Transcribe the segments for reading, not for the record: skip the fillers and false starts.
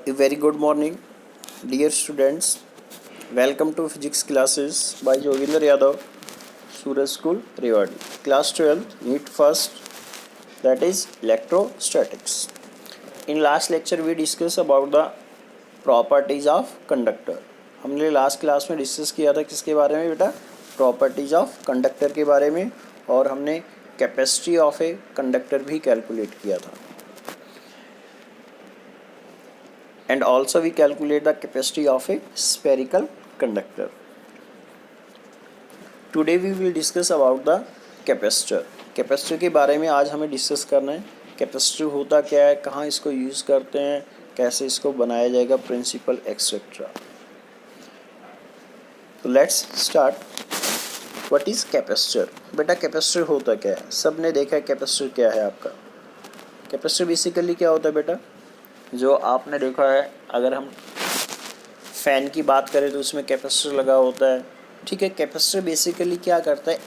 A very good morning, dear students. Welcome to physics classes by Joginder Yadav, Suraj School, Rewari. Class 12, Unit First, that is electrostatics. In last lecture, we discussed about the properties of conductor. हमने last class में discuss किया था किसके बारे में बेटा? Properties of conductor के बारे में, और हमने कैपेसिटी ऑफ ए कंडक्टर भी कैलकुलेट किया था. And also we calculate the capacity of a spherical conductor. Today we will discuss about the capacitor. Capacitor के बारे में आज हमें डिस्कस करना है. कैपेसिटर होता क्या है, कहाँ इसको यूज़ करते हैं, कैसे इसको बनाया जाएगा, प्रिंसिपल एक्सेट्रा. तो let's start. What is capacitor? बेटा कैपेसिटर होता क्या है? सब ने देखा है कैपेसिटर क्या है आपका. कैपेसिटर बेसिकली क्या होता है बेटा? जो आपने देखा है, अगर हम फ़ैन की बात करें तो उसमें कैपेसिटर लगा होता है. ठीक है. कैपेसिटर बेसिकली क्या करता है?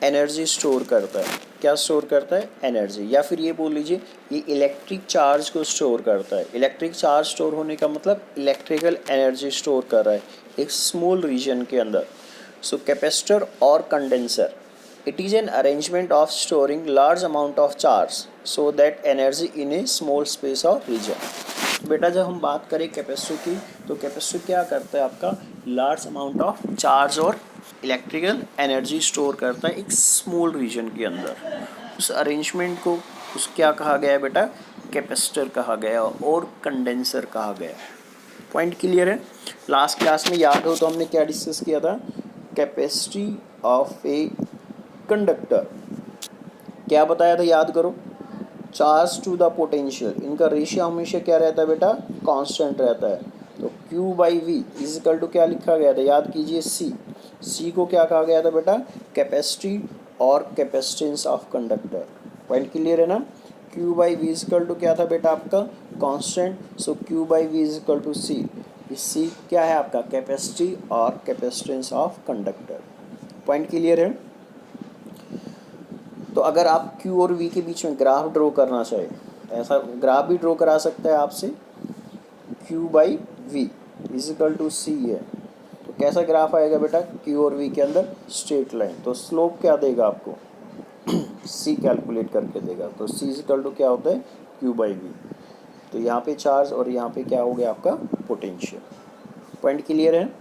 एनर्जी स्टोर करता है. क्या स्टोर करता है? एनर्जी. या फिर ये बोल लीजिए ये इलेक्ट्रिक चार्ज को स्टोर करता है. इलेक्ट्रिक चार्ज स्टोर होने का मतलब इलेक्ट्रिकल एनर्जी स्टोर कर रहा है एक स्मॉल रीजन के अंदर. सो कैपेसिटर और condenser, it is an arrangement of storing large amount of charge so that energy in a small space or region. बेटा जब हम बात करें कैपेसिटर की, तो कैपेसिटर क्या करता है आपका? लार्ज अमाउंट ऑफ चार्ज और इलेक्ट्रिकल एनर्जी स्टोर करता है एक स्मॉल रीजन के अंदर. उस अरेंजमेंट को उस क्या कहा गया है बेटा? कैपेसिटर कहा गया और कंडेंसर कहा गया. पॉइंट क्लियर है? लास्ट क्लास में याद हो तो हमने क्या डिस्कस किया था? Capacity of a conductor. क्या बताया था? याद करो. चार्ज टू द पोटेंशियल, इनका रेशियो हमेशा क्या रहता है बेटा? कांस्टेंट रहता है. तो Q by V is equal to क्या लिखा गया था? याद कीजिए C को क्या कहा गया था बेटा? कैपेसिटी और capacitance of conductor. Point clear है ना? Q by V is equal to क्या था बेटा आपका? Constant. So Q by V is equal to C. C क्या है आपका? कैपेसिटी और capacitance of conductor. Point clear है? तो अगर आप Q और V के बीच में ग्राफ ड्रॉ करना चाहे, ऐसा ग्राफ भी ड्रॉ करा सकता है आपसे. Q by V is equal to C है. तो कैसा ग्राफ आएगा बेटा? Q और V के अंदर स्ट्रेट लाइन. तो स्लोप क्या देगा आपको? C कैलकुलेट करके देगा. तो C इज इक्वल टू क्या होता है? Q by V. तो यहाँ पे चार्ज और यहाँ पे क्या हो गया आपका? पोटेंशियल. पॉइंट क्लियर है?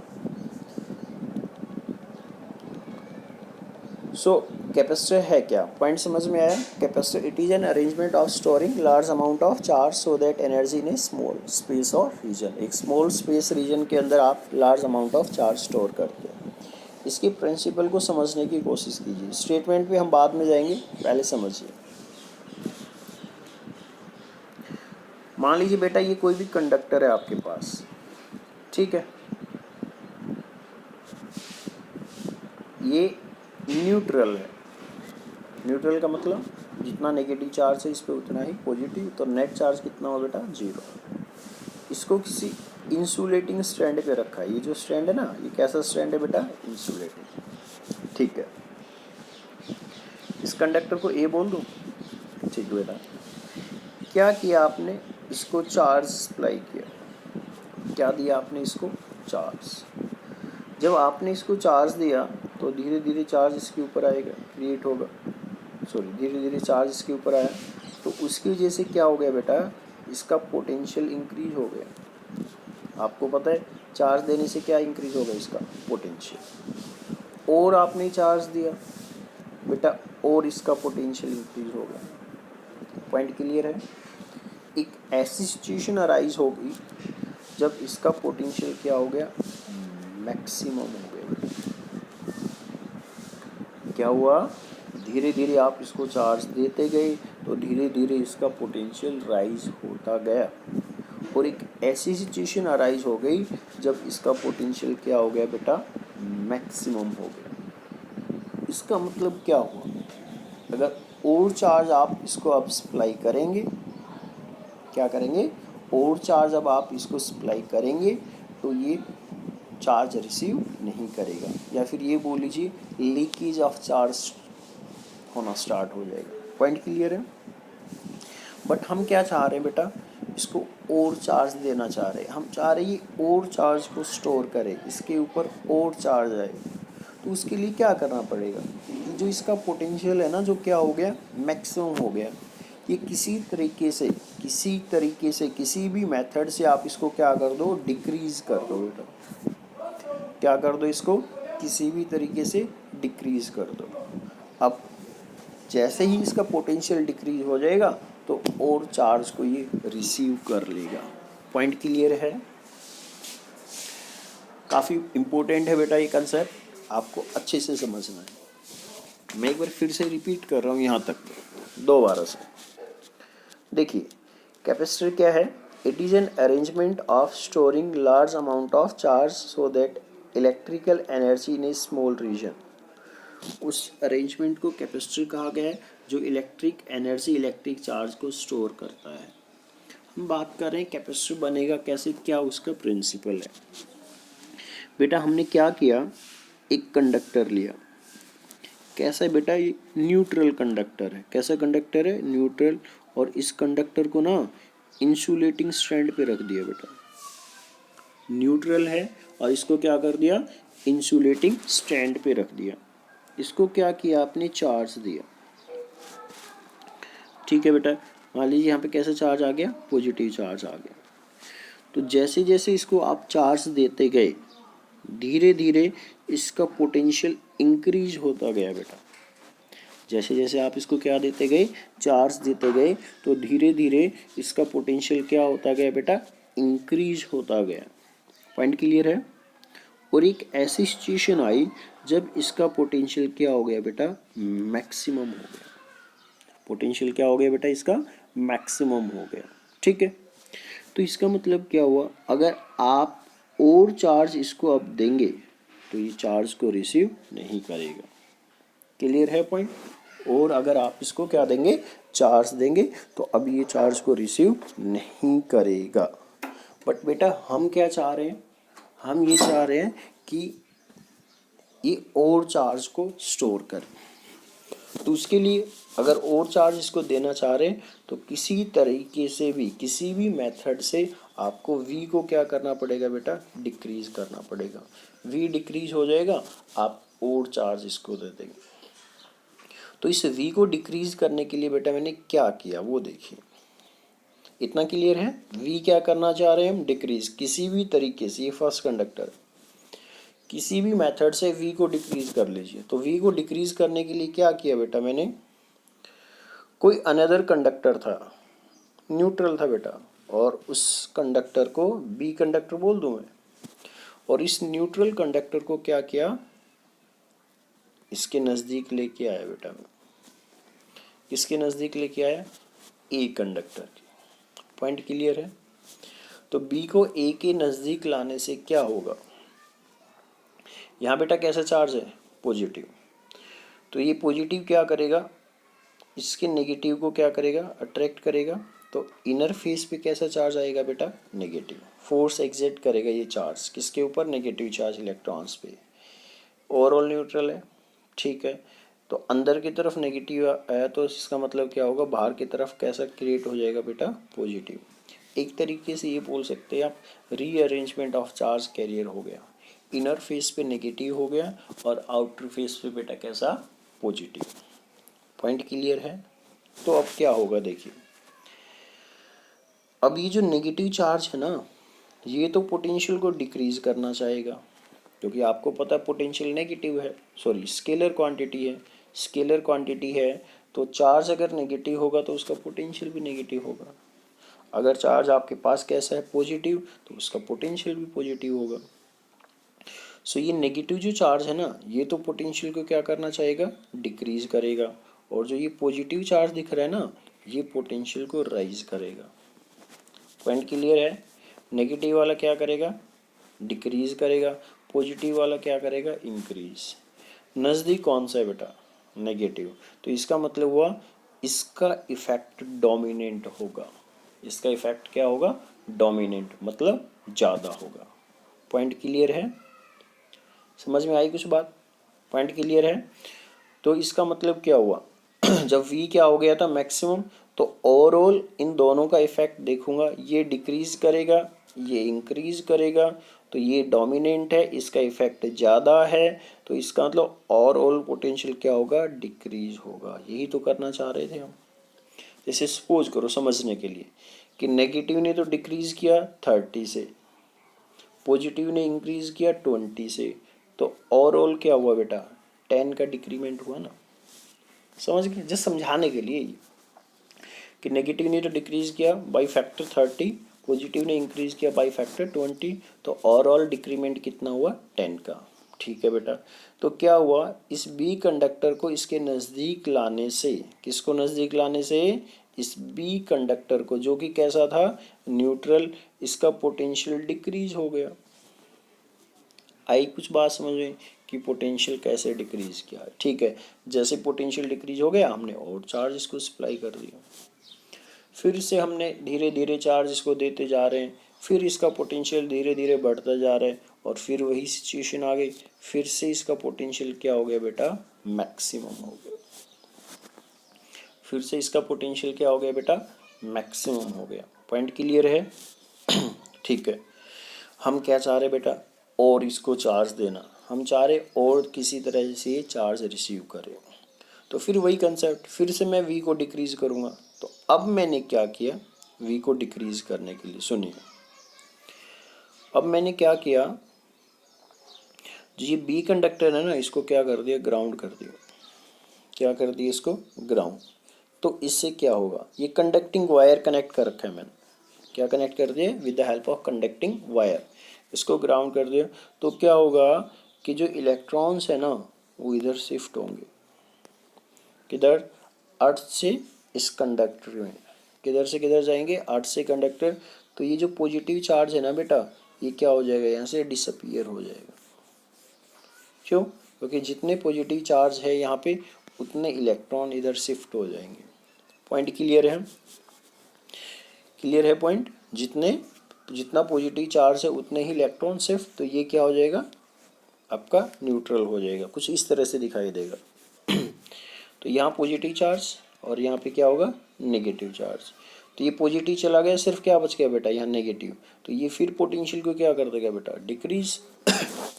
सो कैपेसिटर है क्या? पॉइंट समझ में आया? Capacitor it is an arrangement of storing large amount of charge so that energy in a small space और रीजन. एक स्मॉल स्पेस रीजन के अंदर आप large amount of charge store करते हैं. इसके प्रिंसिपल को समझने की कोशिश कीजिए. स्टेटमेंट पे हम बाद में जाएंगे, पहले समझिए. मान लीजिए बेटा ये कोई भी कंडक्टर है आपके पास. ठीक है. ये न्यूट्रल है. न्यूट्रल का मतलब जितना नेगेटिव चार्ज है इस पे उतना ही पॉजिटिव. तो नेट चार्ज कितना हो बेटा? 0. इसको किसी इंसुलेटिंग स्ट्रैंड पे रखा है. ये जो स्ट्रैंड है ना, ये कैसा स्ट्रैंड है बेटा? इंसुलेटिंग. ठीक है. इस कंडक्टर को ए बोल दूँ. ठीक है बेटा. क्या किया आपने? इसको चार्ज सप्लाई किया. क्या दिया आपने इसको? चार्ज. जब आपने इसको चार्ज दिया तो धीरे धीरे चार्ज इसके ऊपर आएगा, क्रिएट होगा. धीरे धीरे चार्ज इसके ऊपर आया तो उसकी वजह से क्या हो गया बेटा? इसका पोटेंशियल इंक्रीज हो गया. आपको पता है चार्ज देने से क्या इंक्रीज होगा? इसका पोटेंशियल. और आपने चार्ज दिया बेटा और इसका पोटेंशियल इंक्रीज हो गया. पॉइंट क्लियर है? एक ऐसी सिचुएशन अराइज होगी जब इसका पोटेंशियल क्या हो गया? मैक्सिमम हो गया. क्या हुआ? धीरे धीरे आप इसको चार्ज देते गए तो धीरे धीरे इसका पोटेंशियल राइज होता गया. और एक ऐसी सिचुएशन अराइज हो गई जब इसका पोटेंशियल क्या हो गया बेटा? मैक्सिमम हो गया. इसका मतलब क्या हुआ? अगर और चार्ज आप इसको अब सप्लाई करेंगे, क्या करेंगे? और चार्ज अब आप इसको सप्लाई करेंगे तो ये चार्ज रिसीव नहीं करेगा, या फिर ये बोल लीजिए लीकेज ऑफ चार्ज होना स्टार्ट हो जाएगा. पॉइंट क्लियर है? बट हम क्या चाह रहे हैं बेटा? इसको और चार्ज देना चाह रहे हैं, हम चाह रहे हैं ये और चार्ज को स्टोर करे, इसके ऊपर और चार्ज आए, तो उसके लिए क्या करना पड़ेगा, जो इसका पोटेंशियल है ना, जो क्या हो गया, मैक्सिमम हो गया। ये किसी तरीके से किसी भी मेथड से आप इसको क्या कर दो, डिक्रीज कर दो बेटा, क्या कर दो इसको, किसी भी तरीके से डिक्रीज कर दो। अब जैसे ही इसका पोटेंशियल डिक्रीज हो जाएगा तो और चार्ज को ये रिसीव कर लेगा। पॉइंट क्लियर है? काफ़ी इम्पोर्टेंट है बेटा ये कंसेप्ट, आपको अच्छे से समझना है। मैं एक बार फिर से रिपीट कर रहा हूँ यहाँ तक दोबारा से। देखिए कैपेसिटर क्या है, it is an arrangement of storing large amount of charge so that electrical energy in a small region. उस अरेंजमेंट को कैपेसिटर कहा गया है जो इलेक्ट्रिक एनर्जी, इलेक्ट्रिक चार्ज को स्टोर करता है। हम बात कर रहे हैं कैपेसिटर बनेगा कैसे, क्या उसका प्रिंसिपल है। बेटा हमने क्या किया, एक कंडक्टर लिया, कैसा है बेटा, ये न्यूट्रल कंडक्टर है। कैसा कंडक्टर है, न्यूट्रल। और इस कंडक्टर को ना इंसुलेटिंग स्ट्रैंड पे रख दिया बेटा, न्यूट्रल है और इसको क्या कर दिया, इंसुलेटिंग स्टैंड पे रख दिया। इसको क्या किया आपने, चार्ज दिया। ठीक है बेटा, मान लीजिए यहाँ पे कैसा चार्ज आ गया, पॉजिटिव चार्ज आ गया। तो जैसे जैसे इसको आप चार्ज देते गए, धीरे धीरे इसका पोटेंशियल इंक्रीज होता गया बेटा। जैसे जैसे आप इसको क्या देते गए, चार्ज देते गए, तो धीरे धीरे इसका पोटेंशियल क्या होता गया बेटा, इंक्रीज होता गया। पॉइंट क्लियर है? और एक ऐसी सिचुएशन आई जब इसका पोटेंशियल क्या हो गया बेटा, मैक्सिमम हो गया। पोटेंशियल क्या हो गया बेटा, इसका मैक्सिमम हो गया। ठीक है, तो इसका मतलब क्या हुआ, अगर आप और चार्ज इसको अब देंगे तो ये चार्ज को रिसीव नहीं करेगा। क्लियर है पॉइंट? और अगर आप इसको क्या देंगे, चार्ज देंगे, तो अब ये चार्ज को रिसीव नहीं करेगा। बट बेटा हम क्या चाह रहे हैं, हम ये चाह रहे हैं कि ये और चार्ज को स्टोर करें। तो उसके लिए अगर और चार्ज इसको देना चाह रहे हैं तो किसी तरीके से भी, किसी भी मेथड से आपको v को क्या करना पड़ेगा बेटा, डिक्रीज करना पड़ेगा। v डिक्रीज हो जाएगा, आप और चार्ज इसको दे देंगे। तो इस v को डिक्रीज करने के लिए बेटा मैंने क्या किया वो देखिए। इतना क्लियर है? v क्या करना चाह रहे हैं हम, डिक्रीज, किसी भी तरीके से। ये फर्स्ट कंडक्टर, किसी भी मेथड से v को डिक्रीज कर लीजिए। तो v को डिक्रीज करने के लिए क्या किया बेटा मैंने, कोई अनदर कंडक्टर था, न्यूट्रल था बेटा, और उस कंडक्टर को बी कंडक्टर बोल दूं मैं, और इस न्यूट्रल कंडक्टर को क्या किया, इसके नज़दीक लेके आया बेटा मैं। किसके नज़दीक लेके आया, ए कंडक्टर के। पॉइंट क्लियर है? तो बी को ए के नज़दीक लाने से क्या होगा, यहाँ बेटा कैसा चार्ज है, पॉजिटिव। तो ये पॉजिटिव क्या करेगा, इसके नेगेटिव को क्या करेगा, अट्रैक्ट करेगा। तो इनर फेस पे कैसा चार्ज आएगा बेटा, नेगेटिव। फोर्स एग्जर्ट करेगा ये चार्ज किसके ऊपर, नेगेटिव चार्ज इलेक्ट्रॉन्स पे। ओवरऑल न्यूट्रल है, ठीक है। तो अंदर की तरफ नेगेटिव आया तो इसका मतलब क्या होगा, बाहर की तरफ कैसा क्रिएट हो जाएगा बेटा, पॉजिटिव। एक तरीके से ये बोल सकते हैं आप, रीअरेंजमेंट ऑफ चार्ज कैरियर हो गया। इनर फेस पे नेगेटिव हो गया और आउटर फेस पे बेटा कैसा, पॉजिटिव। पॉइंट क्लियर है? तो अब क्या होगा देखिए, अब ये जो नेगेटिव चार्ज है ना, ये तो पोटेंशियल को डिक्रीज करना चाहेगा, क्योंकि आपको पता है पोटेंशियल नेगेटिव है, सॉरी स्केलर क्वांटिटी है। स्केलर क्वांटिटी है तो चार्ज अगर नेगेटिव होगा तो उसका पोटेंशियल भी नेगेटिव होगा। अगर चार्ज आपके पास कैसा है, पॉजिटिव, तो उसका पोटेंशियल भी पॉजिटिव होगा। सो ये नेगेटिव जो चार्ज है ना, ये तो पोटेंशियल को क्या करना चाहेगा, डिक्रीज करेगा। और जो ये पॉजिटिव चार्ज दिख रहा है ना, ये पोटेंशियल को राइज करेगा। पॉइंट क्लियर है? नेगेटिव वाला क्या करेगा, डिक्रीज करेगा, पॉजिटिव वाला क्या करेगा, इंक्रीज। नज़दीक कौन सा है बेटा, नेगेटिव। तो इसका मतलब हुआ इसका इफेक्ट डोमिनेंट होगा। इसका इफेक्ट क्या होगा, डोमिनेंट, मतलब ज़्यादा होगा। पॉइंट क्लियर है? समझ में आई कुछ बात? पॉइंट क्लियर है? तो इसका मतलब क्या हुआ जब v क्या हो गया था, मैक्सिमम, तो ओवरऑल इन दोनों का इफेक्ट देखूंगा, ये डिक्रीज करेगा, ये इंक्रीज करेगा, तो ये डोमिनेंट है, इसका इफेक्ट ज़्यादा है, तो इसका मतलब ओवरऑल पोटेंशियल क्या होगा, डिक्रीज होगा। यही तो करना चाह रहे थे हम। जैसे सपोज करो समझने के लिए कि नेगेटिव ने तो डिक्रीज किया 30 से, पॉजिटिव ने इंक्रीज किया 20 से, तो ओवरऑल क्या हुआ बेटा, 10 का डिक्रीमेंट हुआ ना। समझ गए, जस्ट समझाने के लिए कि नेगेटिव ने तो डिक्रीज किया बाई फैक्टर 30, पॉजिटिव ने इंक्रीज किया बाई फैक्टर 20, तो ओवरऑल डिक्रीमेंट कितना हुआ, 10 का। ठीक है बेटा, तो क्या हुआ, इस बी कंडक्टर को इसके नज़दीक लाने से, किसको नज़दीक लाने से, इस बी कंडक्टर को, जो कि कैसा था, न्यूट्रल, इसका पोटेंशियल डिक्रीज हो गया। आई कुछ बात समझ में कि पोटेंशियल कैसे डिक्रीज किया। ठीक है, जैसे पोटेंशियल डिक्रीज हो गया, हमने और चार्ज इसको सप्लाई कर दिया, फिर से हमने धीरे धीरे चार्ज इसको देते जा रहे हैं, फिर इसका पोटेंशियल धीरे धीरे बढ़ता जा रहा है, और फिर वही सिचुएशन आ गई, फिर से इसका पोटेंशियल क्या हो गया बेटा, मैक्सिमम हो गया। फिर से इसका पोटेंशियल क्या हो गया बेटा, मैक्सिमम हो गया। पॉइंट क्लियर है? ठीक है, हम क्या चाह रहे बेटा, और इसको चार्ज देना, हम चाह रहे और किसी तरह से चार्ज रिसीव करें। तो फिर वही कंसेप्ट, फिर से मैं v को डिक्रीज करूँगा। तो अब मैंने क्या किया, v को डिक्रीज करने के लिए, सुनिए, अब मैंने क्या किया, जो ये बी कंडक्टर है ना, इसको क्या कर दिया, ग्राउंड कर दिया। क्या कर दिया, इसको ग्राउंड। तो इससे क्या होगा, ये कंडक्टिंग वायर कनेक्ट कर रखा है मैंने, क्या कनेक्ट कर दिया, with the help of conducting wire, इसको ग्राउंड कर दिया। तो क्या होगा कि जो इलेक्ट्रॉन्स है ना, वो इधर शिफ्ट होंगे, किधर, अर्थ से इस कंडक्टर में, किधर से किधर जाएंगे, अर्थ से कंडक्टर। तो ये जो पॉजिटिव चार्ज है ना बेटा, ये क्या हो जाएगा, यहाँ से डिसअपियर हो जाएगा। क्यों, क्योंकि जितने पॉजिटिव चार्ज है यहाँ पे, उतने इलेक्ट्रॉन इधर शिफ्ट हो जाएंगे। पॉइंट क्लियर है? क्लियर है पॉइंट? जितना पॉजिटिव चार्ज है उतने ही इलेक्ट्रॉन शिफ्ट, तो ये क्या हो जाएगा, आपका न्यूट्रल हो जाएगा, कुछ इस तरह से दिखाई देगा। तो यहाँ पॉजिटिव चार्ज और यहाँ पे क्या होगा, नेगेटिव चार्ज। तो ये पॉजिटिव चला गया, सिर्फ क्या बच गया बेटा, यहाँ नेगेटिव। तो ये फिर पोटेंशियल को क्या कर देगा बेटा, डिक्रीज।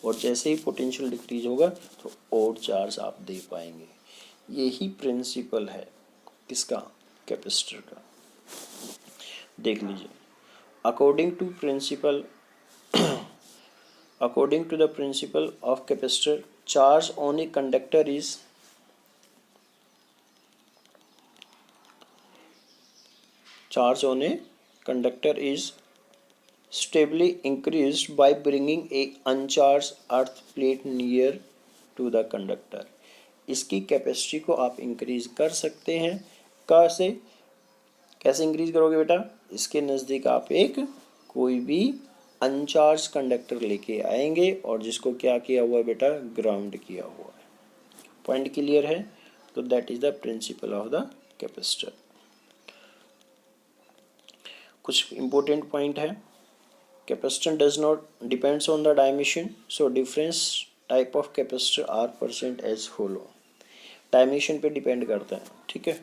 और जैसे ही पोटेंशियल डिक्रीज होगा तो और चार्ज आप दे पाएंगे। यही प्रिंसिपल है किसका, कैपेसिटर का। देख लीजिए, according to principle, according to the principle of capacitor, charge on a conductor is stably increased by bringing a uncharged earth plate near to the conductor. इसकी कैपेसिटी को आप इंक्रीज कर सकते हैं, कैसे, कैसे इंक्रीज करोगे बेटा, इसके नज़दीक आप एक कोई भी अनचार्ज कंडक्टर लेके आएंगे, और जिसको क्या किया हुआ है बेटा, ग्राउंड किया हुआ है। पॉइंट क्लियर है? तो that is the principle of the capacitor. कुछ इंपॉर्टेंट पॉइंट है, capacitor does not depends on the dimension, so difference type of capacitor are percent as follow. Dimension पे डिपेंड करता है, ठीक है।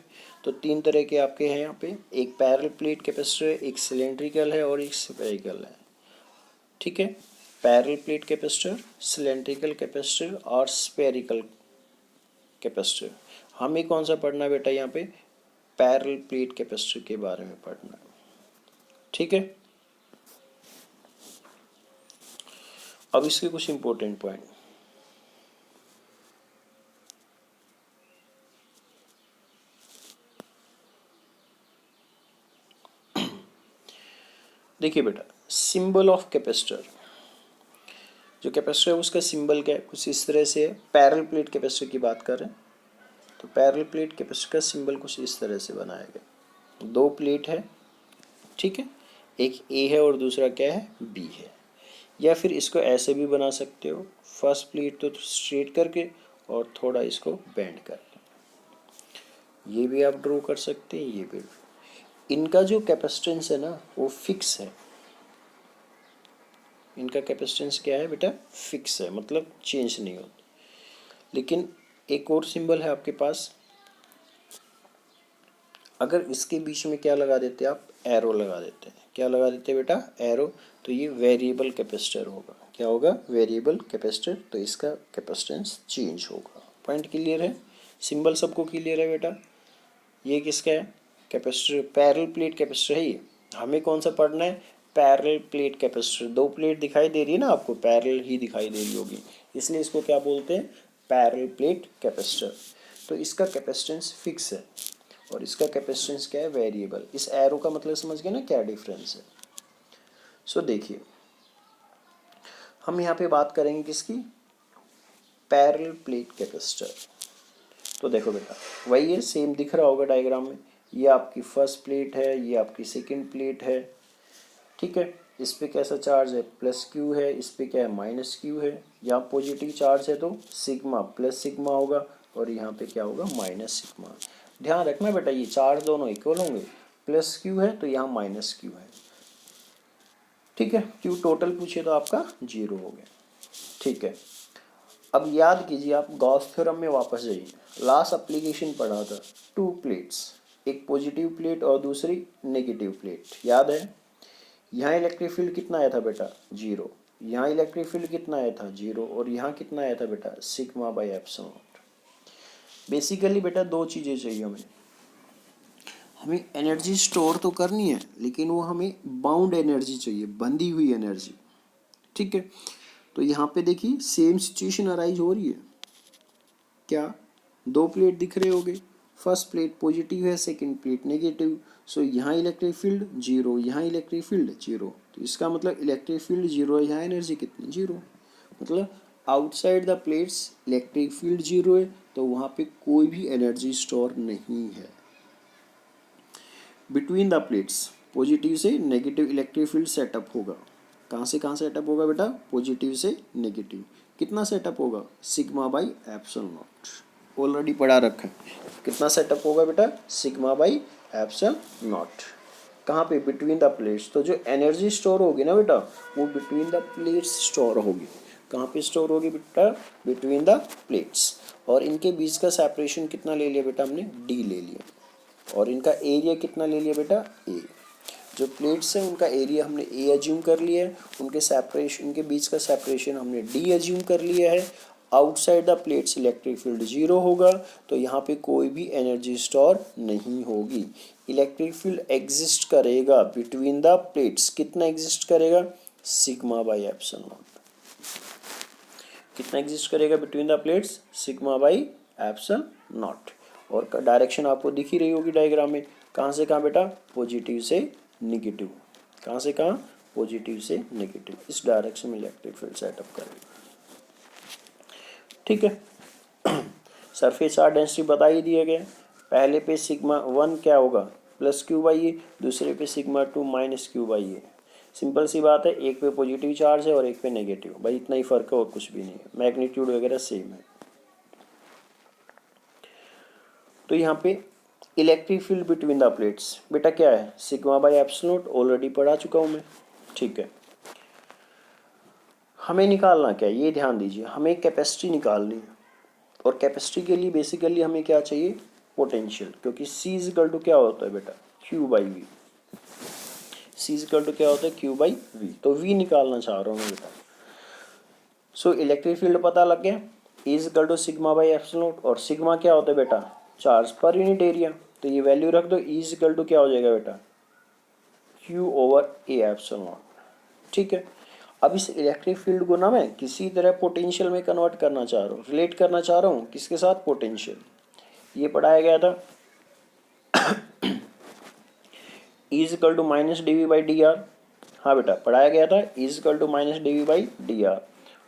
तो तीन तरह के आपके हैं यहाँ पे, एक पैरेलल प्लेट कैपेसिटर है, एक सिलेंड्रिकल है और एक स्फेरिकल है, ठीक है। Parallel plate capacitor, cylindrical capacitor और स्फेरिकल कैपेसिटर। हमें कौन सा पढ़ना है बेटा, यहाँ पे पैरेलल प्लेट कैपेसिटर के बारे में पढ़ना है, ठीक है। अब इसके कुछ इंपॉर्टेंट पॉइंट, देखिए बेटा, सिंबल ऑफ कैपेसिटर, जो कैपेसिटर है उसका सिंबल क्या है, कुछ इस तरह से है। पैरेलल प्लेट कैपेसिटर की बात कर रहे हैं, तो पैरेलल प्लेट कैपेसिटर का सिंबल कुछ इस तरह से बनाया गया। दो प्लेट है, ठीक है, एक ए है और दूसरा क्या है, बी है। या फिर इसको ऐसे भी बना सकते हो, फर्स्ट प्लेट तो स्ट्रेट करके और थोड़ा इसको बेंड करके, ये भी आप ड्रॉ कर सकते हैं, ये भी। इनका जो कैपेसिटेंस है ना, वो फिक्स है। इनका कैपेसिटेंस क्या है बेटा, फिक्स है, मतलब चेंज नहीं होता। लेकिन एक और सिंबल है आपके पास, अगर इसके बीच में क्या लगा देते आप, एरो लगा देते हैं, क्या लगा देते हैं बेटा, एरो, तो ये वेरिएबल कैपेसिटर होगा। क्या होगा, वेरिएबल कैपेसिटर, तो इसका कैपेसिटेंस चेंज होगा। पॉइंट क्लियर है, सिंबल सबको क्लियर है बेटा। ये किसका है, कैपेसिटर, पैरेलल प्लेट कैपेसिटर है ये। हमें कौन सा पढ़ना है, पैरेलल प्लेट कैपेसिटर। दो प्लेट दिखाई दे रही है ना आपको, पैरेलल ही दिखाई दे रही होगी, इसलिए इसको क्या बोलते हैं, पैरेलल प्लेट कैपेसिटर। तो इसका कैपेसिटेंस फिक्स है और इसका कैपेसिटेंस क्या है, वेरिएबल। इस एरो का मतलब समझ गए ना क्या डिफरेंस है। सो देखिए, हम यहाँ पे बात करेंगे किसकी, पैरेलल प्लेट कैपेसिटर। तो देखो बेटा, वही है, सेम दिख रहा होगा डायग्राम में। ये आपकी फर्स्ट प्लेट है, ये आपकी सेकंड प्लेट है, ठीक है। इस पे कैसा चार्ज है, प्लस क्यू है, इस पे क्या है, माइनस क्यू है। यहाँ पॉजिटिव चार्ज है तो सिग्मा प्लस सिग्मा होगा, और यहाँ पे क्या होगा, माइनस सिग्मा। ध्यान रखना बेटा, ये चार्ज दोनों इक्वल होंगे। प्लस क्यू है तो यहाँ माइनस क्यू है, ठीक है। क्यू टोटल पूछे तो आपका 0 हो गया, ठीक है। अब याद कीजिए, आप गॉस थ्योरम में वापस जाइए। लास्ट एप्लीकेशन पढ़ा था, 2 प्लेट्स, एक पॉजिटिव प्लेट और दूसरी नेगेटिव प्लेट, याद है। यहाँ इलेक्ट्रिक फील्ड कितना आया था बेटा, 0। यहाँ इलेक्ट्रिक फील्ड कितना आया था, 0। और यहाँ कितना आया था बेटा, sigma by epsilon not. Basically बेटा दो चीज़ें चाहिए हमें। हमें एनर्जी स्टोर तो करनी है, लेकिन वो हमें बाउंड एनर्जी चाहिए, बंधी हुई एनर्जी, ठीक है। तो यहाँ पे देखिए सेम सिचुएशन अराइज हो रही है। क्या, दो प्लेट दिख रहे होंगे, फर्स्ट प्लेट पॉजिटिव है, सेकंड प्लेट नेगेटिव। सो यहाँ इलेक्ट्रिक फील्ड 0, यहाँ इलेक्ट्रिक फील्ड 0। तो इसका मतलब इलेक्ट्रिक फील्ड 0 है, यहाँ एनर्जी कितनी, 0। मतलब outside the plates electric field 0 है, तो वहाँ पे कोई भी एनर्जी स्टोर नहीं है। बिटवीन द प्लेट्स पॉजिटिव से नेगेटिव इलेक्ट्रिक फील्ड सेटअप होगा। कहाँ से कहाँ सेटअप होगा बेटा, पॉजिटिव से नेगेटिव। कितना सेटअप होगा, sigma by epsilon not, already पढ़ा रखा है। कितना सेटअप होगा बेटा, सिग्मा बाई एप्सिलॉन नॉट। कहाँ पे, बिटवीन द प्लेट्स। तो जो एनर्जी स्टोर होगी ना बेटा, वो बिटवीन द प्लेट्स स्टोर होगी। कहाँ पे स्टोर होगी बेटा, बिटवीन द प्लेट्स। और इनके बीच का सेपरेशन कितना ले लिया बेटा हमने, d ले लिया। और इनका एरिया कितना ले लिया बेटा, a। जो प्लेट्स हैं उनका एरिया हमने a एज्यूम कर लिया है, उनके सेपरेशन, उनके बीच का सेपरेशन हमने d एज्यूम कर लिया है। Outside the plates electric field 0 होगा, तो यहाँ पे कोई भी एनर्जी स्टोर नहीं होगी। इलेक्ट्रिक फील्ड एग्जिस्ट करेगा बिटवीन द प्लेट्स, कितना एग्जिस्ट करेगा, सिग्मा बाई एप्सिलॉन नॉट। कितना एग्जिस्ट करेगा between the plates, sigma by epsilon not. और डायरेक्शन आपको दिख ही रही होगी डायग्राम में, कहाँ से कहाँ बेटा, पॉजिटिव से निगेटिव। कहाँ से कहाँ, पॉजिटिव से नेगेटिव, इस डायरेक्शन में इलेक्ट्रिक फील्ड सेटअप करेगा, ठीक है। सरफेस चार्ज डेंसिटी बता ही दिया गया। पहले पे सिग्मा 1 क्या होगा, प्लस क्यू बाई ए, दूसरे पे sigma 2 minus Q by A. Simple सी बात है, एक पे पॉजिटिव चार्ज है और एक पे नेगेटिव, भाई इतना ही फर्क है और कुछ भी नहीं है, मैग्नीट्यूड वगैरह सेम है। तो यहाँ पे electric field between the plates बेटा क्या है, sigma by epsilon not, already पढ़ा चुका हूँ मैं, ठीक है। हमें निकालना क्या है, ये ध्यान दीजिए, हमें कैपेसिटी निकालनी है। और कैपेसिटी के लिए बेसिकली हमें क्या चाहिए, पोटेंशियल, क्योंकि C इक्वल टू क्या होता है बेटा, Q by V. C equal to क्या होता है, Q बाई वी। तो V निकालना चाह रहा हूँ मैं बेटा। सो इलेक्ट्रिक फील्ड पता लग गया, E equal to sigma by epsilon not. और सिग्मा क्या होता है बेटा, चार्ज पर यूनिट एरिया। तो ये वैल्यू रख दो, E इक्वल टू क्या हो जाएगा बेटा, Q over A epsilon not, ठीक है। अब इस इलेक्ट्रिक फील्ड को ना मैं किसी तरह पोटेंशियल में कन्वर्ट करना चाह रहा हूँ, रिलेट करना चाह रहा हूँ किसके साथ, पोटेंशियल। ये पढ़ाया गया था, E equal to minus D V by D R. हाँ बेटा पढ़ाया गया था, E equal to minus D V by D R.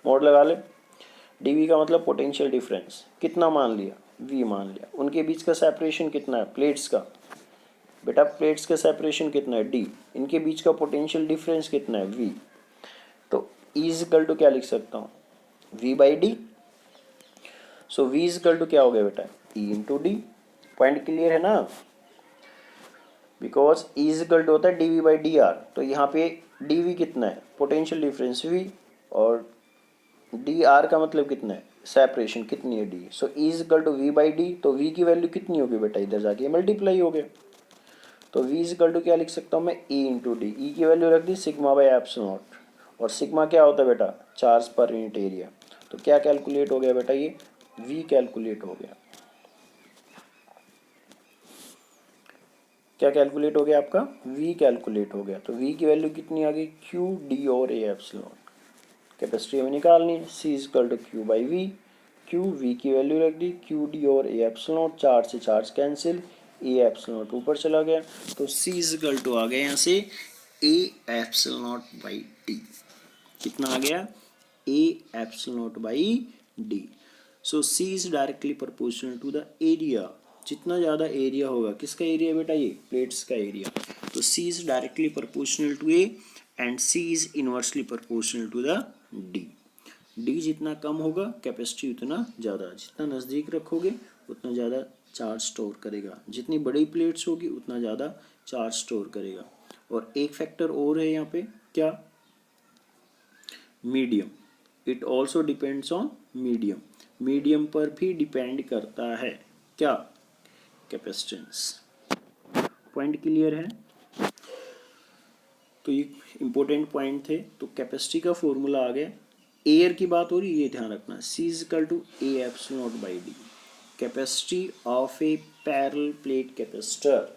Mod लगा ले, डी वी का मतलब पोटेंशियल डिफरेंस, कितना मान लिया, V मान लिया। उनके बीच का सेपरेशन कितना है, प्लेट्स का, बेटा प्लेट्स का सेपरेशन कितना है, D। इनके बीच का पोटेंशियल डिफरेंस कितना है, V। तो E इक्वल टू क्या लिख सकता हूँ, V by D. So V equal to क्या हो गया बेटा, E into D. Point clear है ना, बिकॉज E इक्वल टू होता है D V by D R. तो यहाँ पे डी वी कितना है, पोटेंशियल डिफरेंस V, और डी आर का मतलब कितना है, सेपरेशन कितनी है D। So E equal to V by D. तो V की वैल्यू कितनी होगी बेटा, इधर जाके मल्टीप्लाई हो गया, तो v इजिकल टू क्या लिख सकता हूँ मैं, e इंटू डी। ई की वैल्यू रख दी सिग्मा बाई एप्सिलॉन नॉट, और सिग्मा क्या होता है बेटा, चार्ज पर यूनिट एरिया। तो क्या कैलकुलेट हो गया बेटा, ये v कैलकुलेट हो गया। क्या कैलकुलेट हो गया आपका, v कैलकुलेट हो गया। तो v की वैल्यू कितनी आ गई, q d और a एप्सिलॉन। कैपेसिटी हमें निकालनी है, c equal to q by V. q v की वैल्यू रख दी, q d और a एप्सिलॉन, चार्ज से चार्ज कैंसिल, a एप्सिलॉन ऊपर चला गया। तो c इजिकल टू आ गया यहाँ से a एप्सिलॉन बाई d। कितना आ गया, a epsilon by d। So c is directly proportional to the area. जितना ज़्यादा एरिया होगा, किसका एरिया बेटा, ये प्लेट्स का एरिया। तो c is directly proportional to a and c is inversely proportional to the d। d जितना कम होगा कैपेसिटी उतना ज़्यादा, जितना नज़दीक रखोगे उतना ज़्यादा चार्ज स्टोर करेगा, जितनी बड़ी प्लेट्स होगी उतना ज़्यादा चार्ज स्टोर करेगा। और एक फैक्टर और है यहाँ पे, क्या, medium. It also depends on medium. Medium पर भी डिपेंड करता है क्या, कैपेसिटेंस। पॉइंट क्लियर है। तो ये इंपॉर्टेंट पॉइंट थे। तो कैपेसिटी का फॉर्मूला आ गया। एयर की बात हो रही है, ये ध्यान रखना, C equal to A epsilon not by D. Capacity of a parallel plate capacitor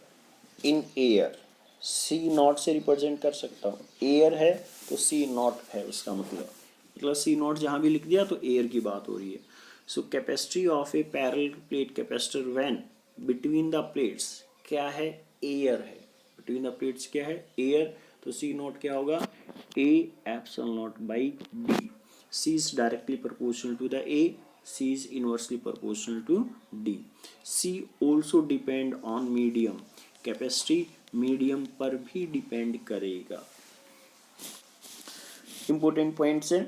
in air, C nought से रिप्रेजेंट कर सकता हूँ। एयर है तो C नॉट है, उसका मतलब C नॉट जहाँ भी लिख दिया तो एयर की बात हो रही है। So capacity of a parallel plate capacitor when between the plates क्या है, एयर है। बिटवीन द प्लेट्स क्या है, एयर। तो C नॉट क्या होगा, A epsilon not by D। C is directly proportional to the A, C is inversely proportional to D। C also depend on medium। Capacity medium पर भी depend करेगा। Important points है,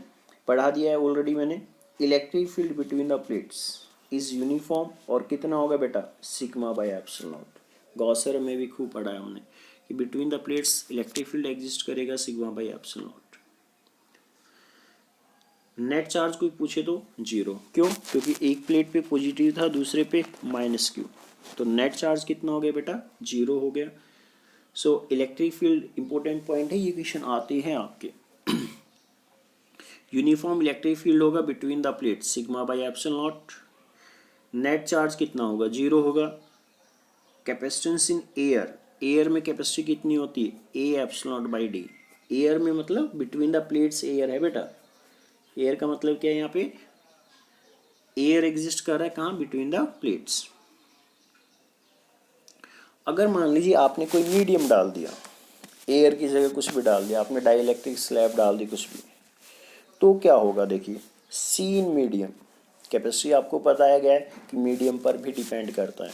पढ़ा दिया है ऑलरेडी मैंने। Electric field between the plates is uniform, और कितना होगा बेटा, सिग्मा बाई एप्सिलॉन नॉट। गॉसर में भी खूब पढ़ा है हमने कि between the plates electric field exist करेगा sigma by epsilon not. Net charge कोई पूछे तो जीरो, क्यों, क्योंकि एक प्लेट पे पॉजिटिव था दूसरे पे माइनस क्यू। तो नेट चार्ज कितना हो गया बेटा, जीरो हो गया। So electric field important point है, ये क्वेश्चन आते हैं आपके। यूनिफॉर्म इलेक्ट्रिक फील्ड होगा between the plate sigma by epsilon not. Net charge कितना होगा, जीरो होगा। कैपेसिटेंस इन एयर, एयर में कैपेसिटी कितनी होती है, ए epsilon not by D. Air में मतलब बिटवीन द प्लेट्स एयर है बेटा। एयर का मतलब क्या है, यहाँ पे एयर एग्जिस्ट कर रहा है कहाँ, बिटवीन द प्लेट्स। अगर मान लीजिए आपने कोई मीडियम डाल दिया, एयर की जगह कुछ भी डाल दिया, आपने डाइलेक्ट्रिक स्लैब डाल दी कुछ भी, तो क्या होगा देखिए, सी इन मीडियम। कैपेसिटी आपको बताया गया है कि मीडियम पर भी डिपेंड करता है।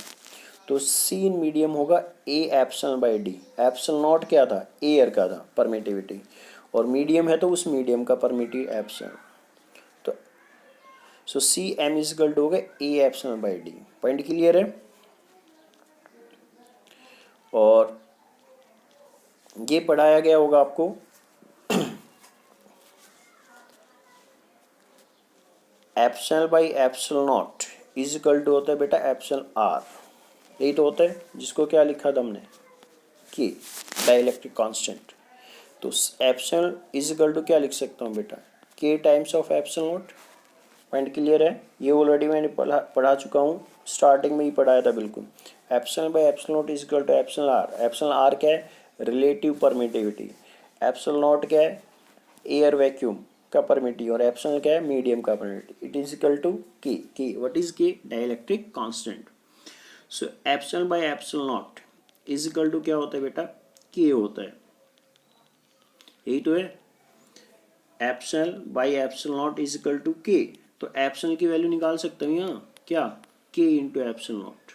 तो सी इन मीडियम होगा ए epsilon by D. Epsilon nought क्या था, एयर का था, परमिटिविटी, और मीडियम है तो उस मीडियम का परमिटिव एप्सिलॉन। तो so C M equal to हो गया A epsilon by D. Point clear है। और ये पढ़ाया गया होगा आपको epsilon by epsilon nought equal to होता है बेटा एप्सिलॉन आर। यही तो होता है, जिसको क्या लिखा था हमने, कि डाइलेक्ट्रिक कांस्टेंट। तो एप्सिलॉन इजिकल टू क्या लिख सकता हूँ बेटा, K times of epsilon not. Point clear है। ये ऑलरेडी मैंने पढ़ा चुका हूँ, स्टार्टिंग में ही पढ़ाया था बिल्कुल। Epsilon by epsilon nought equal to epsilon R. Epsilon R क्या है, रिलेटिव परमिटिविटी। एप्सिलॉन नॉट क्या है, एयर वैक्यूम का परमिटिव, और एप्सिलॉन क्या है, मीडियम का permittive. It is equal to K what is K, dielectric constant. So epsilon by epsilon nought is equal to क्या होता है बेटा, के होता है। यही तो है, epsilon by epsilon nought is equal to K. तो एप्सिलॉन की वैल्यू निकाल सकता हूँ यहाँ, क्या, के इंटू एप्सिलॉन नॉट।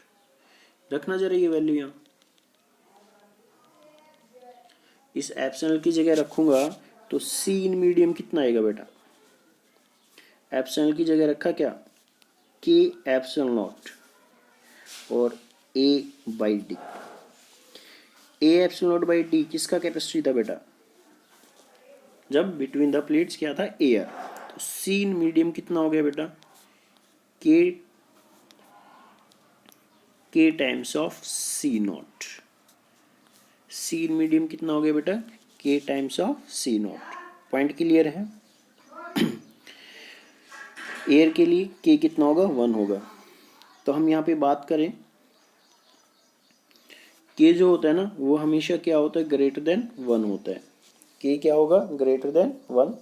रखना जरा ये वैल्यू यहाँ, इस एप्सिलॉन की जगह रखूंगा तो सी इन मीडियम कितना आएगा बेटा, एप्सिलॉन की जगह रखा क्या, के एप्सिलॉन नॉट और A by D. A epsilon not by D किसका कैपेसिटी था बेटा, जब बिटवीन द प्लेट्स क्या था, एयर। तो सी इन मीडियम कितना हो गया बेटा, K times of C nought. C in medium कितना हो गया बेटा, K times of C nought. Point clear है। एयर के लिए के कितना होगा, 1 होगा। तो हम यहाँ पे बात करें, के जो होता है ना वो हमेशा क्या होता है, ग्रेटर देन 1 होता है। के क्या होगा, ग्रेटर देन 1।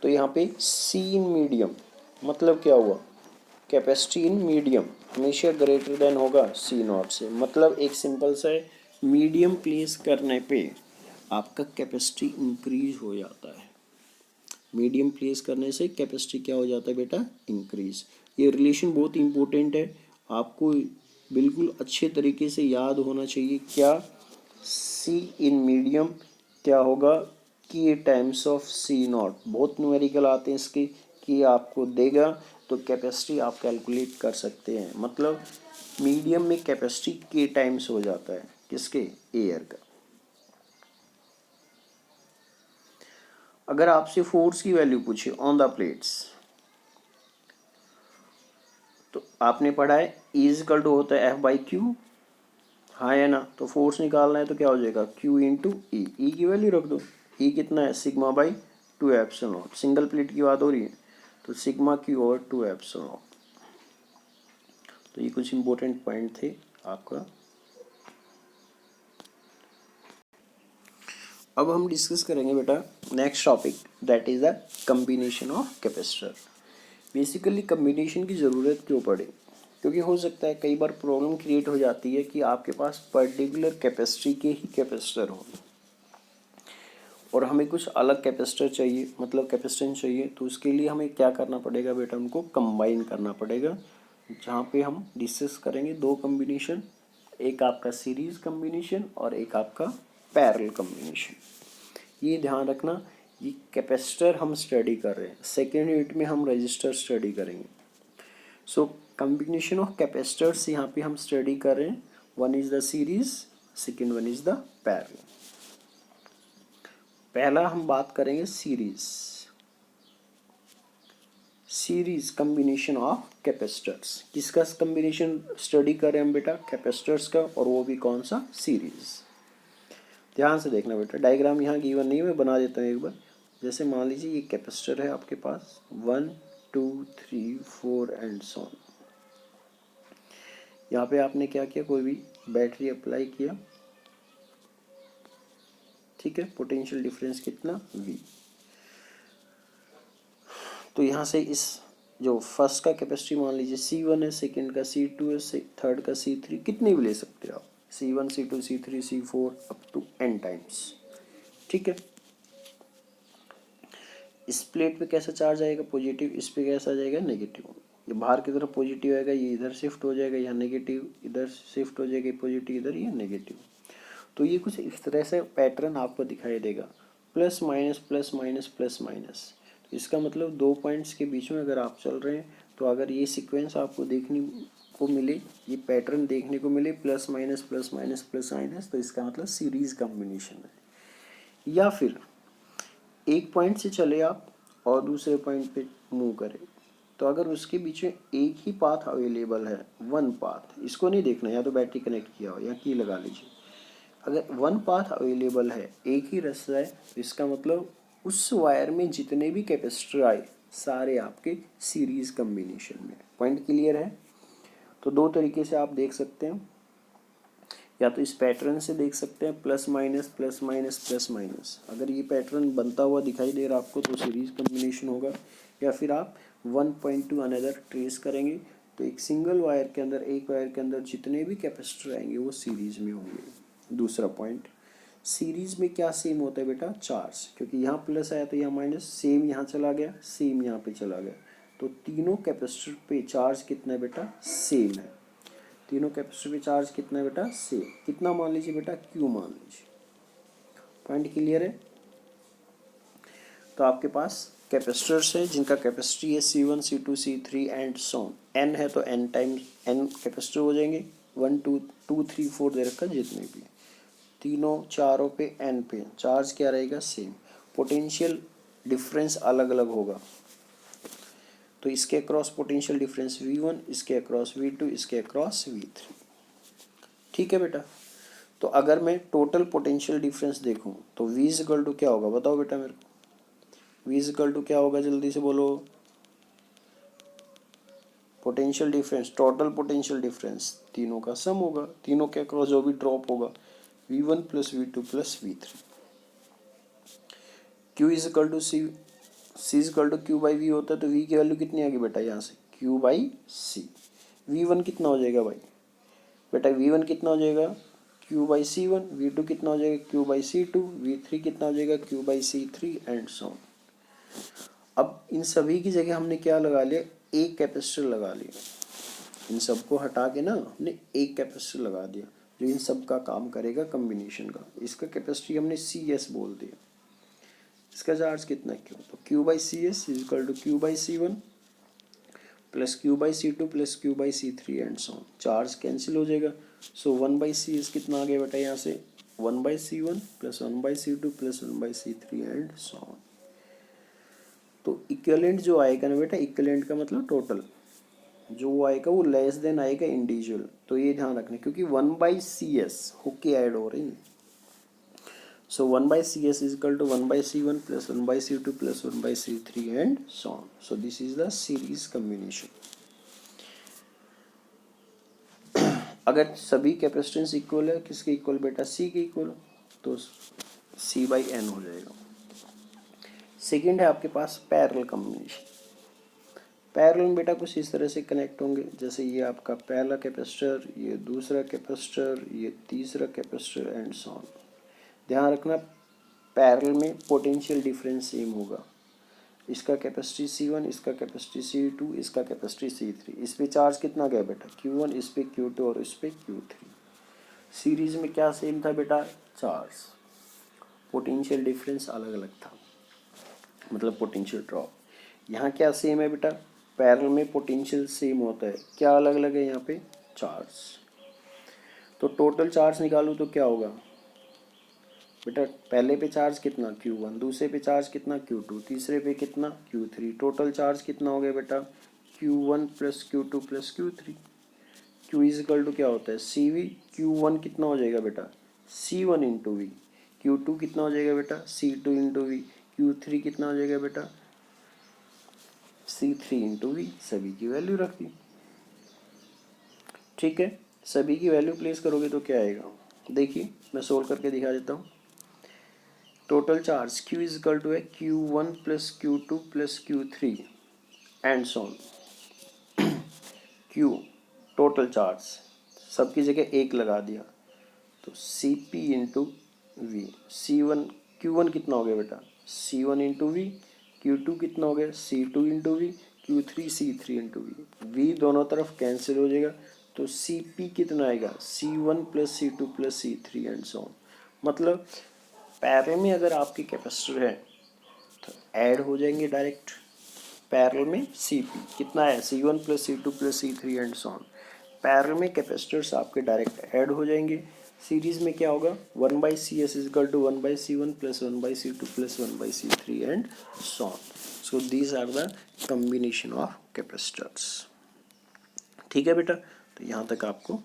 तो यहाँ पे सी इन मीडियम मतलब क्या हुआ, कैपेसिटी इन मीडियम हमेशा ग्रेटर देन होगा सी नॉट से। मतलब एक सिंपल सा है, मीडियम प्लेस करने पे आपका कैपेसिटी इंक्रीज हो जाता है। मीडियम प्लेस करने से कैपेसिटी क्या हो जाता है बेटा, इंक्रीज। ये रिलेशन बहुत इंपॉर्टेंट है, आपको बिल्कुल अच्छे तरीके से याद होना चाहिए। क्या, सी इन मीडियम क्या होगा, की टाइम्स ऑफ सी नॉट। बहुत न्यूमेरिकल आते हैं इसके, कि आपको देगा तो कैपेसिटी आप कैलकुलेट कर सकते हैं। मतलब मीडियम में कैपेसिटी के टाइम्स हो जाता है, किसके, एयर का। अगर आपसे फोर्स की वैल्यू पूछे ऑन द प्लेट्स, तो आपने पढ़ा है E इक्वल टू होता है F/Q, हाँ है ना। तो फोर्स निकालना है तो क्या हो जाएगा, Q इंटू ई। ई की वैल्यू रख दो, ई कितना है, sigma by 2 epsilon not. Single plate की बात हो रही है तो सिग्मा Q और 2 एप्सिलॉन नॉट। तो ये कुछ इंपॉर्टेंट पॉइंट थे आपका। अब हम डिस्कस करेंगे बेटा next topic, that is the combination of capacitor. Basically combination की ज़रूरत क्यों पड़े, क्योंकि हो सकता है कई बार प्रॉब्लम क्रिएट हो जाती है कि आपके पास पर्टिकुलर कैपेसिटी के ही कैपेसिटर हो और हमें कुछ अलग कैपेसिटर चाहिए, मतलब कैपेसिटेंस चाहिए। तो उसके लिए हमें क्या करना पड़ेगा बेटा, उनको कंबाइन करना पड़ेगा। जहाँ पे हम डिस्कस करेंगे दो कम्बिनेशन, एक आपका सीरीज कम्बिनेशन और एक आपका पैरेलल कम्बिनेशन। ये ध्यान रखना, ये कैपेसिटर हम स्टडी कर रहे हैं, सेकेंड यूनिट में हम रजिस्टर स्टडी करेंगे। सो कम्बिनेशन ऑफ कैपेसिटर्स यहाँ पे हम स्टडी कर रहे हैं। One is the series, second one is the parallel. पहला हम बात करेंगे series, series combination of capacitors. किसका कम्बिनेशन स्टडी कर रहे हैं हम बेटा, कैपेसिटर्स का, और वो भी कौन सा, सीरीज। ध्यान से देखना बेटा, डायग्राम यहाँ गिवन नहीं है, मैं बना देता हूँ एक बार। जैसे मान लीजिए ये कैपेसिटर है आपके पास 1 2 3 4 एंड सो ऑन। यहाँ पे आपने क्या किया, कोई भी बैटरी अप्लाई किया, ठीक है। पोटेंशियल डिफरेंस कितना, V। तो यहाँ से इस जो फर्स्ट का कैपेसिटी मान लीजिए C1 है, सेकंड का C2 है, थर्ड का C3, कितने भी ले सकते हो आप, C1 C2 C3 C4 up to n times, ठीक है। इस प्लेट पे कैसा चार्ज आएगा, पॉजिटिव, इस पे कैसा आ जाएगा, नेगेटिव। ये बाहर की तरफ पॉजिटिव आएगा, ये इधर शिफ्ट हो जाएगा, यहाँ नेगेटिव, इधर शिफ्ट हो जाएगा, पॉजिटिव इधर, ये नेगेटिव। तो ये कुछ इस तरह से पैटर्न आपको दिखाई देगा, plus minus plus minus plus minus. तो इसका मतलब दो पॉइंट्स के बीच में अगर आप चल रहे हैं, तो अगर ये सीक्वेंस आपको देखने को मिले, ये पैटर्न देखने को मिले, plus minus plus minus plus minus, तो इसका मतलब सीरीज कॉम्बिनेशन है। या फिर एक पॉइंट से चले आप और दूसरे पॉइंट पे मूव करें, तो अगर उसके बीच में एक ही पाथ अवेलेबल है, वन पाथ, इसको नहीं देखना, या तो बैटरी कनेक्ट किया हो या की लगा लीजिए। अगर वन पाथ अवेलेबल है, एक ही रास्ता है, तो इसका मतलब उस वायर में जितने भी कैपेसिटर आए सारे आपके सीरीज कम्बिनेशन में। पॉइंट क्लियर है। तो दो तरीके से आप देख सकते हैं, या तो इस पैटर्न से देख सकते हैं, plus minus plus minus plus minus. अगर ये पैटर्न बनता हुआ दिखाई दे रहा आपको तो सीरीज कम्बिनेशन होगा। या फिर आप one point two another trace करेंगे, तो एक सिंगल वायर के अंदर, एक वायर के अंदर जितने भी कैपेसिटर आएंगे वो सीरीज में होंगे। दूसरा पॉइंट, सीरीज में क्या सेम होता है बेटा, चार्ज, क्योंकि यहाँ प्लस आया तो यहाँ माइनस, सेम यहाँ चला गया, सेम यहाँ पे चला गया, तो तीनों कैपेसिटर पे चार्ज कितना है बेटा, सेम है। तीनों कैपेसिटर पे चार्ज कितना है बेटा, सेम। कितना मान लीजिए बेटा, Q मान लीजिए। पॉइंट क्लियर है। तो आपके पास कैपेसिटर्स है जिनका कैपेसिटी है C1 C2 C3 and so on. n है तो n टाइम्स n कैपेसिटर हो जाएंगे, 1 2 2 3 4 दे रखा जितने भी, तीनों चारों पे n पे चार्ज क्या रहेगा, सेम। पोटेंशियल डिफरेंस अलग अलग होगा, तो इसके अक्रॉस पोटेंशियल डिफरेंस V1, इसके अक्रॉस V2, इसके अक्रॉस V3, ठीक है बेटा। तो अगर मैं टोटल पोटेंशियल डिफरेंस देखूं तो V इज इक्वल टू क्या होगा, बताओ बेटा मेरे को। V इज इक्वल टू क्या होगा, जल्दी से बोलो। Potential difference, total potential difference तीनों का सम होगा, तीनों के अक्रॉस जो भी ड्रॉप होगा, V1 plus V2 plus V3। Q is equal to C, C is equal to Q by V होता है, तो V की वैल्यू कितनी आ गई बेटा यहाँ से, Q बाई C। V1 कितना हो जाएगा भाई बेटा, V1 कितना हो जाएगा Q बाई C1, V2 कितना हो जाएगा Q बाई C2, V3 कितना हो जाएगा Q by C3 and so on. अब इन सभी की जगह हमने क्या लगा लिया, एक कैपेसिटर लगा लिया। इन सबको हटा के ना हमने एक कैपेसिटर लगा दिया जो इन सब का काम करेगा कम्बिनेशन का। इसका कैपेसिटी हमने CS बोल दिया। इसका चार्ज कितना है Q, तो Q by CS is equal to Q by C1 plus Q by C2 plus Q by C3 and so on. Charge cancel हो जाएगा, सो 1 बाई CS कितना आ गया बेटा यहाँ से, 1 by C1 plus 1 by C2 plus 1 by C3 and so on. तो equivalent जो आएगा ना बेटा, इक्विवेलेंट का मतलब टोटल जो वो आएगा वो लेस देन आएगा इंडिविजुअल। तो ये ध्यान रखना क्योंकि 1 बाई CS होके ऐड हो रही है। So 1 by CS is equal to 1 by C1 plus 1 by C2 plus 1 by C3 and so on. So this is the series combination. अगर सभी कैपेसिटेंस इक्वल है, किसके इक्वल बेटा, C के इक्वल, तो C बाई N हो जाएगा। Second है आपके पास पैरेलल कॉम्बिनेशन। पैरेलल में बेटा कुछ इस तरह से कनेक्ट होंगे, जैसे ये आपका पहला कैपेसिटर, ये दूसरा कैपेसिटर, ये तीसरा कैपेसिटर एंड सो ऑन। ध्यान रखना पैरेलल में पोटेंशियल डिफरेंस सेम होगा। इसका कैपेसिटी C1, इसका कैपेसिटी C2, इसका कैपेसिटी C3। इस पे चार्ज कितना गया बेटा Q1, इस पे Q2 और इस पे Q3। सीरीज में क्या सेम था बेटा, चार्ज, पोटेंशियल डिफरेंस अलग अलग था, मतलब पोटेंशियल ड्रॉप। यहाँ क्या सेम है बेटा, पैरेलल में पोटेंशियल सेम होता है, क्या अलग अलग है यहाँ पे, चार्ज। तो टोटल चार्ज निकालूँ तो क्या होगा बेटा, पहले पे चार्ज कितना Q1, दूसरे पे चार्ज कितना Q2, तीसरे पे कितना Q3। टोटल चार्ज कितना हो गया बेटा Q1 plus Q2 plus Q3। Q is equal to क्या होता है CV। Q1 कितना हो जाएगा बेटा C1 इंटू V। Q2 कितना हो जाएगा बेटा C2 इंटू V। Q3 कितना हो जाएगा बेटा C3 इंटू V। सभी की वैल्यू रख दी, ठीक है। सभी की वैल्यू प्लेस करोगे तो क्या आएगा, देखिए मैं सोल्व करके दिखा देता हूँ। Total charge Q is equal to है Q1 plus Q2 plus Q3 and so on. Q total charge सबकी जगह एक लगा दिया, तो CP into V। C1 Q1 कितना हो गया बेटा C1 इंटू V। Q2 कितना हो गया C2 into V। Q3 C3 into V। V दोनों तरफ कैंसिल हो जाएगा, तो CP कितना आएगा C1 plus C2 plus C3 and so on. मतलब पैरेलल में अगर आपकी कैपेसिटर है तो ऐड हो जाएंगे डायरेक्ट। पैरेलल में CP कितना है C1 plus C2 plus C3 and so on. Parallel में कैपेसिटर्स आपके डायरेक्ट ऐड हो जाएंगे। सीरीज में क्या होगा 1 by CS is equal to 1 by C1 plus 1 by C2 plus 1 by C3 and so on. So these are the combination of capacitors. ठीक है बेटा, तो यहाँ तक आपको